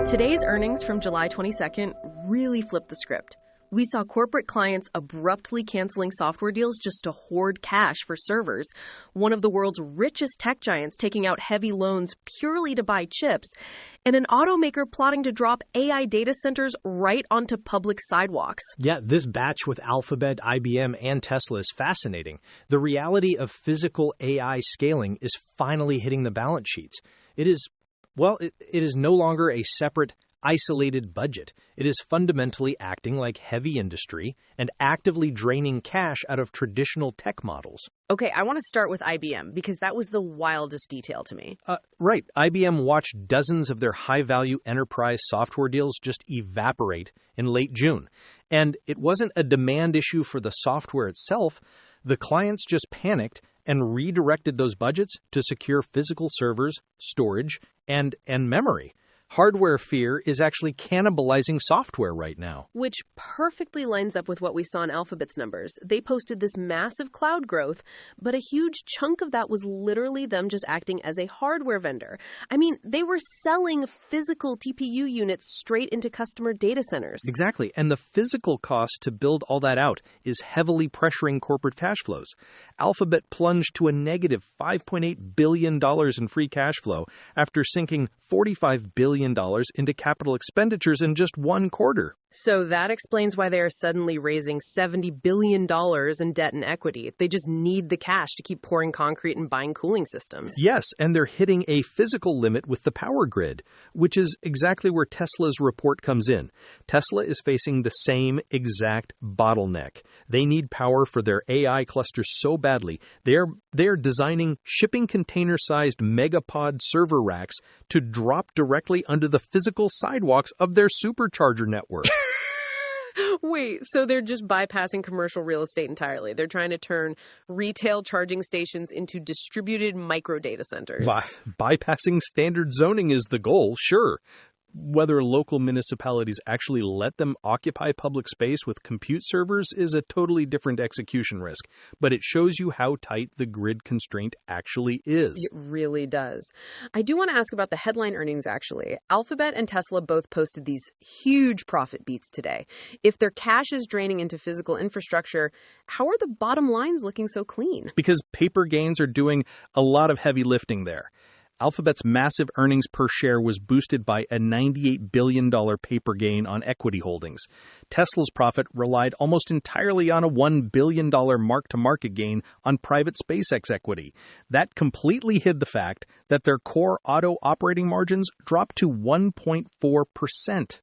Today's earnings from July 22nd really flipped the script. We saw corporate clients abruptly canceling software deals just to hoard cash for servers, one of the world's richest tech giants taking out heavy loans purely to buy chips, and an automaker plotting to drop AI data centers right onto public sidewalks. Yeah, this batch with Alphabet, IBM, and Tesla is fascinating. The reality of physical AI scaling is finally hitting the balance sheets. It is no longer a separate, isolated budget. It is fundamentally acting like heavy industry and actively draining cash out of traditional tech models. Okay, I want to start with IBM because that was the wildest detail to me. Right. IBM watched dozens of their high-value enterprise software deals just evaporate in late June. And it wasn't a demand issue for the software itself. The clients just panicked and redirected those budgets to secure physical servers, storage, and memory. Hardware fear is actually cannibalizing software right now. Which perfectly lines up with what we saw in Alphabet's numbers. They posted this massive cloud growth, but a huge chunk of that was literally them just acting as a hardware vendor. I mean, they were selling physical TPU units straight into customer data centers. Exactly, and the physical cost to build all that out is heavily pressuring corporate cash flows. Alphabet plunged to a negative $5.8 billion in free cash flow after sinking $45 billion into capital expenditures in just one quarter. So that explains why they are suddenly raising $70 billion in debt and equity. They just need the cash to keep pouring concrete and buying cooling systems. Yes, and they're hitting a physical limit with the power grid, which is exactly where Tesla's report comes in. Tesla is facing the same exact bottleneck. They need power for their AI clusters so badly. They're designing shipping container-sized megapod server racks to drop directly under the physical sidewalks of their Supercharger network. Wait, so they're just bypassing commercial real estate entirely. They're trying to turn retail charging stations into distributed micro data centers. Bypassing standard zoning is the goal, sure. Whether local municipalities actually let them occupy public space with compute servers is a totally different execution risk, but it shows you how tight the grid constraint actually is. It really does. I do want to ask about the headline earnings, actually. Alphabet and Tesla both posted these huge profit beats today. If their cash is draining into physical infrastructure, how are the bottom lines looking so clean? Because paper gains are doing a lot of heavy lifting there. Alphabet's massive earnings per share was boosted by a $98 billion paper gain on equity holdings. Tesla's profit relied almost entirely on a $1 billion mark-to-market gain on private SpaceX equity. That completely hid the fact that their core auto operating margins dropped to 1.4%.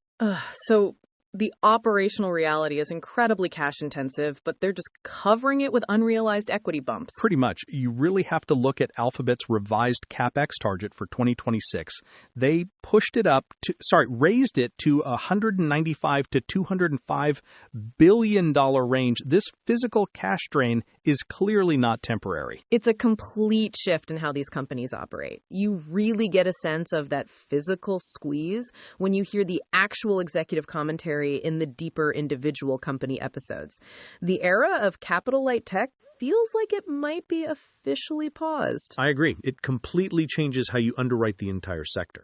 So the operational reality is incredibly cash intensive, but they're just covering it with unrealized equity bumps. Pretty much. You really have to look at Alphabet's revised CapEx target for 2026. They raised it to $195 to $205 billion range. This physical cash drain is clearly not temporary. It's a complete shift in how these companies operate. You really get a sense of that physical squeeze when you hear the actual executive commentary in the deeper individual company episodes. The era of capital-light tech feels like it might be officially paused. I agree. It completely changes how you underwrite the entire sector.